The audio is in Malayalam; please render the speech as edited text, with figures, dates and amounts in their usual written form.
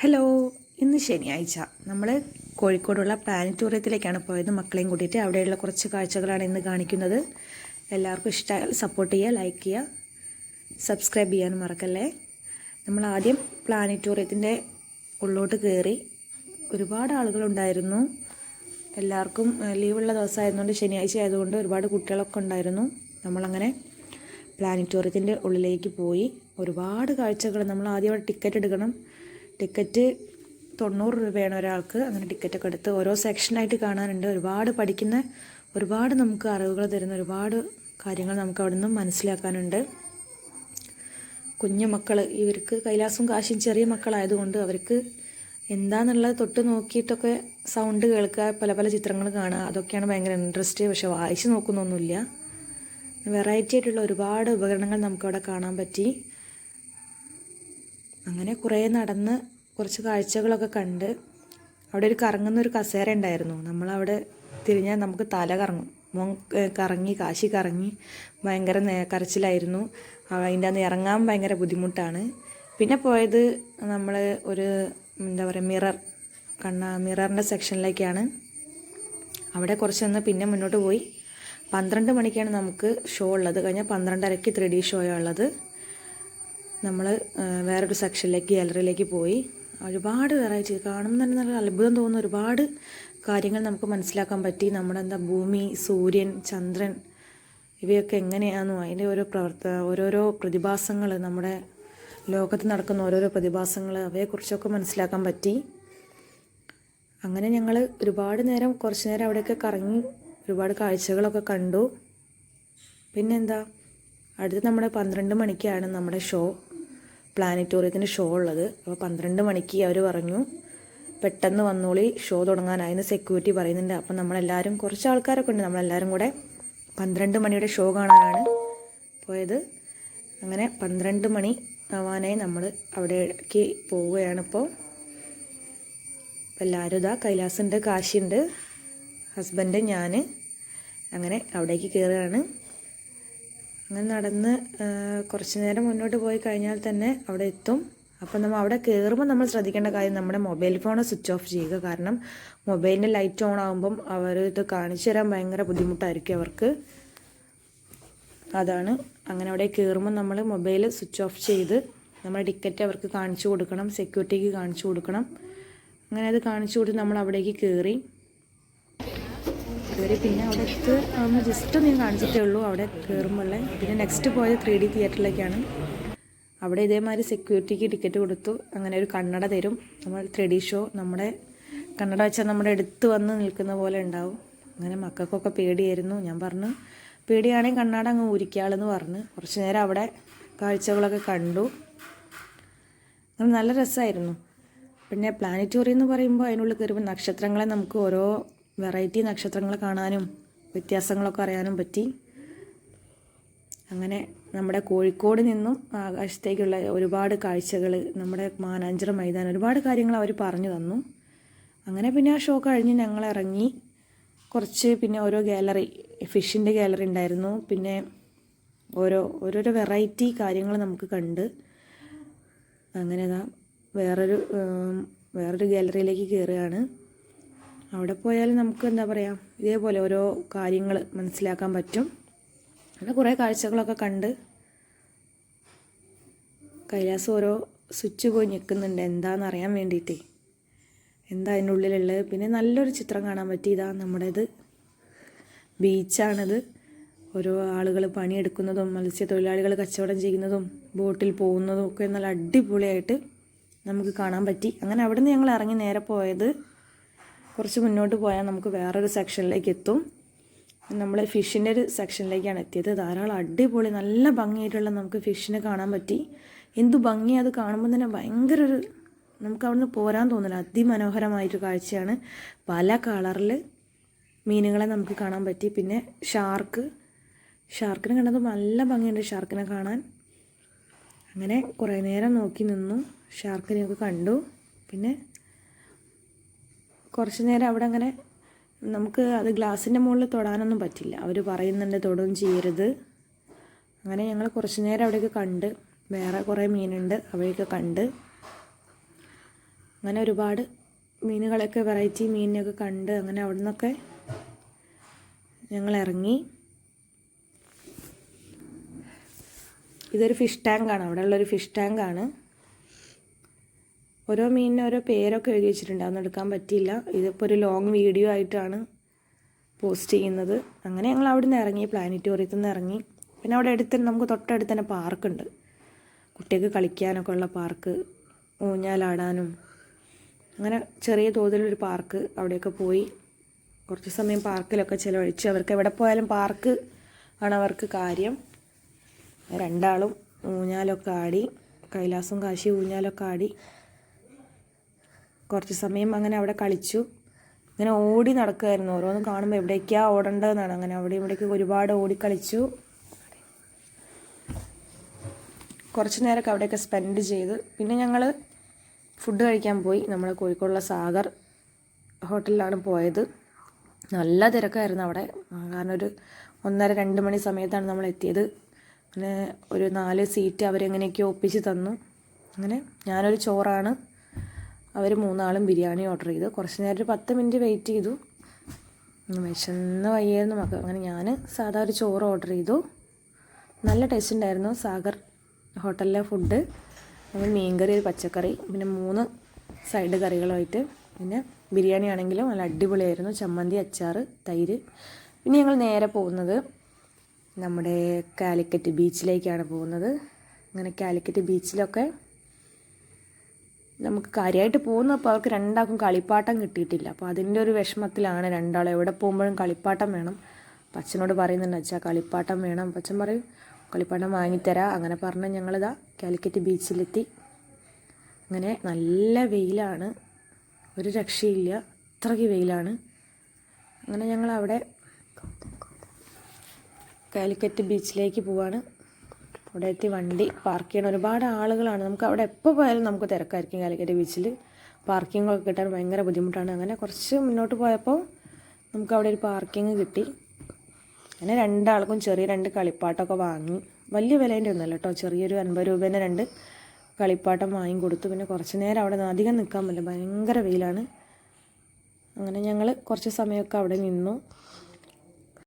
ഹലോ, ഇന്ന് ശനിയാഴ്ച നമ്മൾ കോഴിക്കോടുള്ള പ്ലാനറ്റോറിയത്തിലേക്കാണ് പോയത്. മക്കളെയും കൂട്ടിയിട്ട് അവിടെയുള്ള കുറച്ച് കാഴ്ചകളാണ് ഇന്ന് കാണിക്കുന്നത്. എല്ലാവർക്കും ഇഷ്ടമായാൽ സപ്പോർട്ട് ചെയ്യുക, ലൈക്ക് ചെയ്യുക, സബ്സ്ക്രൈബ് ചെയ്യാനും മറക്കല്ലേ. നമ്മൾ ആദ്യം പ്ലാനറ്റോറിയത്തിൻ്റെ ഉള്ളോട്ട് കയറി. ഒരുപാട് ആളുകളുണ്ടായിരുന്നു. എല്ലാവർക്കും ലീവുള്ള ദിവസമായതുകൊണ്ട്, ശനിയാഴ്ച ആയതുകൊണ്ട് ഒരുപാട് കുട്ടികളൊക്കെ ഉണ്ടായിരുന്നു. നമ്മളങ്ങനെ പ്ലാനറ്റോറിയത്തിൻ്റെ ഉള്ളിലേക്ക് പോയി. ഒരുപാട് കാഴ്ചകൾ. നമ്മൾ ആദ്യം അവിടെ ടിക്കറ്റ് എടുക്കണം. ടിക്കറ്റ് 90 രൂപയാണ് ഒരാൾക്ക്. അങ്ങനെ ടിക്കറ്റൊക്കെ എടുത്ത് ഓരോ സെക്ഷനായിട്ട് കാണാനുണ്ട്. ഒരുപാട് പഠിക്കുന്ന, ഒരുപാട് നമുക്ക് അറിവുകൾ തരുന്ന ഒരുപാട് കാര്യങ്ങൾ നമുക്ക് അവിടെ നിന്ന് മനസ്സിലാക്കാനുണ്ട്. കുഞ്ഞു മക്കൾ, ഇവർക്ക് കൈലാസും കാശിയും ചെറിയ മക്കളായതുകൊണ്ട് അവർക്ക് എന്താണെന്നുള്ളത് തൊട്ട് നോക്കിയിട്ടൊക്കെ സൗണ്ട് കേൾക്കുക, പല പല ചിത്രങ്ങൾ കാണുക, അതൊക്കെയാണ് ഭയങ്കര ഇൻട്രസ്റ്റ്. പക്ഷെ വായിച്ച് നോക്കുന്നൊന്നുമില്ല. വെറൈറ്റി ആയിട്ടുള്ള ഒരുപാട് ഉപകരണങ്ങൾ നമുക്കവിടെ കാണാൻ പറ്റി. അങ്ങനെ കുറേ നടന്ന് കുറച്ച് കാഴ്ചകളൊക്കെ കണ്ട് അവിടെ ഒരു കറങ്ങുന്നൊരു കസേര ഉണ്ടായിരുന്നു. നമ്മളവിടെ തിരിഞ്ഞാൽ നമുക്ക് തല കറങ്ങും. കറങ്ങി, കാശി കറങ്ങി ഭയങ്കര കരച്ചിലായിരുന്നു. അതിൻ്റെ അന്ന് ഇറങ്ങാൻ ഭയങ്കര ബുദ്ധിമുട്ടാണ്. പിന്നെ പോയത് നമ്മൾ ഒരു എന്താ പറയുക, മിററിൻ്റെ സെക്ഷനിലേക്കാണ്. അവിടെ കുറച്ച് നിന്ന് പിന്നെ മുന്നോട്ട് പോയി. 12 മണിക്കാണ് നമുക്ക് ഷോ ഉള്ളത്. കഴിഞ്ഞാൽ 12:30 3D ഷോയാണ് ഉള്ളത്. നമ്മൾ വേറൊരു സെക്ഷനിലേക്ക്, ഗാലറിയിലേക്ക് പോയി. ഒരുപാട് വെറൈറ്റി കാണുമ്പോൾ തന്നെ നല്ല അത്ഭുതം തോന്നുന്ന ഒരുപാട് കാര്യങ്ങൾ നമുക്ക് മനസ്സിലാക്കാൻ പറ്റി. നമ്മുടെ ഭൂമി, സൂര്യൻ, ചന്ദ്രൻ ഇവയൊക്കെ എങ്ങനെയാണെന്നും അതിൻ്റെ ഓരോരോ പ്രതിഭാസങ്ങൾ, നമ്മുടെ ലോകത്ത് നടക്കുന്ന ഓരോരോ പ്രതിഭാസങ്ങൾ, അവയെക്കുറിച്ചൊക്കെ മനസ്സിലാക്കാൻ പറ്റി. അങ്ങനെ ഞങ്ങൾ കുറച്ച് നേരം അവിടെയൊക്കെ കറങ്ങി ഒരുപാട് കാഴ്ചകളൊക്കെ കണ്ടു. പിന്നെന്താ, അടുത്ത് നമ്മുടെ 12 മണിക്കാണ് നമ്മുടെ ഷോ, പ്ലാനറ്റോറിയത്തിൻ്റെ ഷോ ഉള്ളത്. അപ്പോൾ 12 മണിക്ക് അവർ പറഞ്ഞു പെട്ടെന്ന് വന്നോളി, ഷോ തുടങ്ങാനായിരുന്നു സെക്യൂരിറ്റി പറയുന്നുണ്ട്. അപ്പം നമ്മളെല്ലാവരും, കുറച്ച് ആൾക്കാരൊക്കെ ഉണ്ട്, നമ്മളെല്ലാവരും കൂടെ 12 മണിയുടെ ഷോ കാണാനാണ് പോയത്. അങ്ങനെ 12 മണി ആവാനായി നമ്മൾ അവിടേക്ക് പോവുകയാണ്. ഇപ്പോൾ എല്ലാവരും ഇതാ, കൈലാസുണ്ട്, കാശിയുണ്ട്, ഹസ്ബൻഡ്, ഞാൻ, അങ്ങനെ അവിടേക്ക് കയറുകയാണ്. അങ്ങനെ നടന്ന് കുറച്ച് നേരം മുന്നോട്ട് പോയി കഴിഞ്ഞാൽ തന്നെ അവിടെ എത്തും. അപ്പം നമ്മൾ അവിടെ കയറുമ്പോൾ നമ്മൾ ശ്രദ്ധിക്കേണ്ട കാര്യം, നമ്മുടെ മൊബൈൽ ഫോൺ സ്വിച്ച് ഓഫ് ചെയ്യുക. കാരണം മൊബൈലിൻ്റെ ലൈറ്റ് ഓൺ ആകുമ്പം അവർ ഇത് കാണിച്ചു തരാൻ ഭയങ്കര ബുദ്ധിമുട്ടായിരിക്കും അവർക്ക്. അതാണ്, അങ്ങനെ അവിടെ കയറുമ്പോൾ നമ്മൾ മൊബൈൽ സ്വിച്ച് ഓഫ് ചെയ്ത് നമ്മുടെ ടിക്കറ്റ് അവർക്ക് കാണിച്ചു കൊടുക്കണം, സെക്യൂരിറ്റിക്ക് കാണിച്ചു കൊടുക്കണം. അങ്ങനെ അത് കാണിച്ചു കൊടുത്ത് നമ്മൾ അവിടേക്ക് കയറി. പിന്നെ അവിടെ ഒന്ന് ജസ്റ്റ് ഒന്ന് കാണിച്ചിട്ടേ ഉള്ളൂ അവിടെ കയറുമ്പോഴേ. പിന്നെ നെക്സ്റ്റ് പോയത് 3D തിയേറ്ററിലേക്കാണ്. അവിടെ ഇതേമാതിരി സെക്യൂരിറ്റിക്ക് ടിക്കറ്റ് കൊടുത്തു. അങ്ങനെ ഒരു കണ്ണട തരും. നമ്മൾ 3D ഷോ, നമ്മുടെ കണ്ണട വെച്ചാൽ നമ്മുടെ അടുത്ത് വന്ന് നിൽക്കുന്ന പോലെ ഉണ്ടാവും. അങ്ങനെ മക്കൾക്കൊക്കെ പേടിയായിരുന്നു. ഞാൻ പറഞ്ഞു, പേടിയാണെങ്കിൽ കണ്ണട അങ്ങ് ഊരിക്കാളെന്ന് പറഞ്ഞ് കുറച്ച് നേരം അവിടെ കാഴ്ചകളൊക്കെ കണ്ടു. അങ്ങനെ നല്ല രസമായിരുന്നു. പിന്നെ പ്ലാനറ്റോറിയം എന്ന് പറയുമ്പോൾ അതിനുള്ളിൽ കയറുമ്പോൾ നക്ഷത്രങ്ങളെ നമുക്ക് ഓരോ വെറൈറ്റി നക്ഷത്രങ്ങൾ കാണാനും വ്യത്യാസങ്ങളൊക്കെ അറിയാനും പറ്റി. അങ്ങനെ നമ്മുടെ കോഴിക്കോട് നിന്നും ആകാശത്തേക്കുള്ള ഒരുപാട് കാഴ്ചകൾ, നമ്മുടെ മാനാഞ്ചിറ മൈതാനം, ഒരുപാട് കാര്യങ്ങൾ അവർ പറഞ്ഞു തന്നു. അങ്ങനെ പിന്നെ ആ ഷോ കഴിഞ്ഞ് ഞങ്ങൾ ഇറങ്ങി. പിന്നെ ഓരോ ഗാലറി, ഫിഷിൻ്റെ ഗാലറി ഉണ്ടായിരുന്നു. പിന്നെ ഓരോരോ വെറൈറ്റി കാര്യങ്ങൾ നമുക്ക് കണ്ട്. അങ്ങനെ വേറൊരു ഗാലറിയിലേക്ക് കയറുകയാണ്. അവിടെ പോയാൽ നമുക്ക് എന്താ പറയുക, ഇതേപോലെ ഓരോ കാര്യങ്ങൾ മനസ്സിലാക്കാൻ പറ്റും. അങ്ങനെ കുറേ കാഴ്ചകളൊക്കെ കണ്ട് കൈലാസ് ഓരോ സ്വിച്ച് പോയി ഞെക്കുന്നുണ്ട് എന്താണെന്ന് അറിയാൻ വേണ്ടിയിട്ട്, എന്താ അതിൻ്റെ ഉള്ളിലുള്ളത്. പിന്നെ നല്ലൊരു ചിത്രം കാണാൻ പറ്റി. ഇതാ നമ്മുടേത് ബീച്ചാണിത്. ഓരോ ആളുകൾ പണിയെടുക്കുന്നതും മത്സ്യത്തൊഴിലാളികൾ കച്ചവടം ചെയ്യുന്നതും ബോട്ടിൽ പോകുന്നതും ഒക്കെ നല്ല അടിപൊളിയായിട്ട് നമുക്ക് കാണാൻ പറ്റി. അങ്ങനെ അവിടെ നിന്ന് ഞങ്ങൾ ഇറങ്ങി നേരെ പോയത്, കുറച്ച് മുന്നോട്ട് പോയാൽ നമുക്ക് വേറൊരു സെക്ഷനിലേക്ക് എത്തും. നമ്മൾ ഫിഷിൻ്റെ ഒരു സെക്ഷനിലേക്കാണ് എത്തിയത്. ധാരാളം അടിപൊളി നല്ല ഭംഗിയായിട്ടുള്ള നമുക്ക് ഫിഷിനെ കാണാൻ പറ്റി. എന്തു ഭംഗി, അത് കാണുമ്പോൾ തന്നെ ഭയങ്കര നമുക്ക് അവിടെ നിന്ന് പോരാൻ തോന്നില്ല. അതിമനോഹരമായിട്ടൊരു കാഴ്ചയാണ്. പല കളറിൽ മീനുകളെ നമുക്ക് കാണാൻ പറ്റി. പിന്നെ ഷാർക്കിനെ കണ്ടത് നല്ല ഭംഗിയുണ്ട് ഷാർക്കിനെ കാണാൻ. അങ്ങനെ കുറേ നേരം നോക്കി നിന്നു, ഷാർക്കിനെയൊക്കെ കണ്ടു. പിന്നെ കുറച്ച് നേരം അവിടെ അങ്ങനെ നമുക്ക് അത് ഗ്ലാസിൻ്റെ മുകളിൽ തൊടാനൊന്നും പറ്റില്ല, അവർ പറയുന്നുണ്ട് തൊടുകയും ചെയ്യരുത്. അങ്ങനെ ഞങ്ങൾ കുറച്ച് നേരം അവിടെയൊക്കെ കണ്ട്, വേറെ കുറേ മീനുണ്ട് അവയൊക്കെ കണ്ട്. അങ്ങനെ ഒരുപാട് മീനുകളൊക്കെ വെറൈറ്റി മീനിനെയൊക്കെ കണ്ട് അങ്ങനെ അവിടെ നിന്നൊക്കെ ഞങ്ങൾ ഇറങ്ങി. ഇതൊരു ഫിഷ് ടാങ്കാണ്, അവിടെ ഉള്ളൊരു ഫിഷ് ടാങ്കാണ്. ഓരോ മീനിന് ഓരോ പേരൊക്കെ എഴുതി വെച്ചിട്ടുണ്ട്, അതൊന്നും എടുക്കാൻ പറ്റിയില്ല. ഇതിപ്പോൾ ഒരു ലോങ് വീഡിയോ ആയിട്ടാണ് പോസ്റ്റ് ചെയ്യുന്നത്. അങ്ങനെ ഞങ്ങൾ അവിടെ നിന്ന് ഇറങ്ങി, പ്ലാനറ്റോറിയത്തിൽ നിന്ന് ഇറങ്ങി. പിന്നെ അവിടെ നമുക്ക് തൊട്ടടുത്ത് തന്നെ പാർക്കുണ്ട്, കുട്ടികൾക്ക് കളിക്കാനൊക്കെ ഉള്ള പാർക്ക്, ഊഞ്ഞാലാടാനും അങ്ങനെ ചെറിയ തോതിലൊരു പാർക്ക്. അവിടെയൊക്കെ പോയി കുറച്ച് സമയം പാർക്കിലൊക്കെ ചിലവഴിച്ച്. അവർക്ക് എവിടെ പോയാലും പാർക്ക് ആണ് അവർക്ക് കാര്യം. രണ്ടാളും ഊഞ്ഞാലൊക്കെ ആടി, കൈലാസും കാശി ഊഞ്ഞാലൊക്കെ ആടി കുറച്ച് സമയം അങ്ങനെ അവിടെ കളിച്ചു. ഇങ്ങനെ ഓടി നടക്കുമായിരുന്നു, ഓരോന്ന് കാണുമ്പോൾ എവിടേക്കാണ് ഓടേണ്ടതെന്നാണ്. അങ്ങനെ അവിടെ ഇവിടേക്ക് ഒരുപാട് ഓടിക്കളിച്ചു. കുറച്ച് നേരമൊക്കെ അവിടെയൊക്കെ സ്പെൻഡ് ചെയ്ത് പിന്നെ ഞങ്ങൾ ഫുഡ് കഴിക്കാൻ പോയി. നമ്മൾ കോഴിക്കോടുള്ള സാഗർ ഹോട്ടലിലാണ് പോയത്. നല്ല തിരക്കായിരുന്നു അവിടെ, കാരണം ഒരു 1:30-2 മണി സമയത്താണ് നമ്മൾ എത്തിയത്. അങ്ങനെ ഒരു 4 സീറ്റ് അവരെങ്ങനെയൊക്കെയോ ഒപ്പിച്ച് തന്നു. അങ്ങനെ ഞാനൊരു ചോറാണ്, അവർ 3 ആളും ബിരിയാണി ഓർഡർ ചെയ്തു. കുറച്ച് നേരം ഒരു 10 മിനിറ്റ് വെയിറ്റ് ചെയ്തു, വിശന്ന് വയ്യായിരുന്നു മക്കൾ. അങ്ങനെ ഞാൻ സാധാ ഒരു ചോറ് ഓർഡർ ചെയ്തു. നല്ല ടേസ്റ്റ് ഉണ്ടായിരുന്നു സാഗർ ഹോട്ടലിലെ ഫുഡ്. നമ്മൾ മീൻകറി, ഒരു പച്ചക്കറി, പിന്നെ 3 സൈഡ് കറികളുമായിട്ട്. പിന്നെ ബിരിയാണി ആണെങ്കിലും നല്ല അടിപൊളിയായിരുന്നു. ചമ്മന്തി, അച്ചാർ, തൈര്. പിന്നെ ഞങ്ങൾ നേരെ പോകുന്നത് നമ്മുടെ കാലിക്കറ്റ് ബീച്ചിലേക്കാണ് പോകുന്നത്. അങ്ങനെ കാലിക്കറ്റ് ബീച്ചിലൊക്കെ നമുക്ക് കാര്യമായിട്ട് പോകുന്നപ്പോൾ അവർക്ക് രണ്ടാൾക്കും കളിപ്പാട്ടം കിട്ടിയിട്ടില്ല. അപ്പോൾ അതിൻ്റെ ഒരു വിഷമത്തിലാണ് രണ്ടാളും. എവിടെ പോകുമ്പോഴും കളിപ്പാട്ടം വേണം. അപ്പം അച്ഛനോട് പറയുന്നുണ്ട്, അച്ഛാ കളിപ്പാട്ടം വേണം. അപ്പം അച്ഛൻ പറയും കളിപ്പാട്ടം വാങ്ങിത്തരാം. അങ്ങനെ പറഞ്ഞ് ഞങ്ങളിതാ കാലിക്കറ്റ് ബീച്ചിലെത്തി. അങ്ങനെ നല്ല വെയിലാണ്, ഒരു രക്ഷയില്ല, അത്രയ്ക്ക് വെയിലാണ്. അങ്ങനെ ഞങ്ങളവിടെ കാലിക്കറ്റ് ബീച്ചിലേക്ക് പോവാണ്. അവിടെ എത്തി വണ്ടി പാർക്ക് ചെയ്യണം. ഒരുപാട് ആളുകളാണ്, നമുക്ക് അവിടെ എപ്പോൾ പോയാലും നമുക്ക് തിരക്കായിരിക്കും. കാലിക്കറ്റ് ബീച്ചിൽ പാർക്കിങ്ങൊക്കെ കിട്ടാൻ ഭയങ്കര ബുദ്ധിമുട്ടാണ്. അങ്ങനെ കുറച്ച് മുന്നോട്ട് പോയപ്പോൾ നമുക്ക് അവിടെ ഒരു പാർക്കിങ് കിട്ടി. അങ്ങനെ രണ്ടാൾക്കും ചെറിയ 2 കളിപ്പാട്ടമൊക്കെ വാങ്ങി. വലിയ വിലേൻ്റെ ഒന്നുമല്ല കേട്ടോ, ചെറിയൊരു 50 രൂപേൻ്റെ 2 കളിപ്പാട്ടം വാങ്ങിക്കൊടുത്തു. പിന്നെ കുറച്ച് നേരം അവിടെ അധികം നിൽക്കാൻ പറ്റില്ല, ഭയങ്കര വെയിലാണ്. അങ്ങനെ ഞങ്ങൾ കുറച്ച് സമയമൊക്കെ അവിടെ നിന്നു.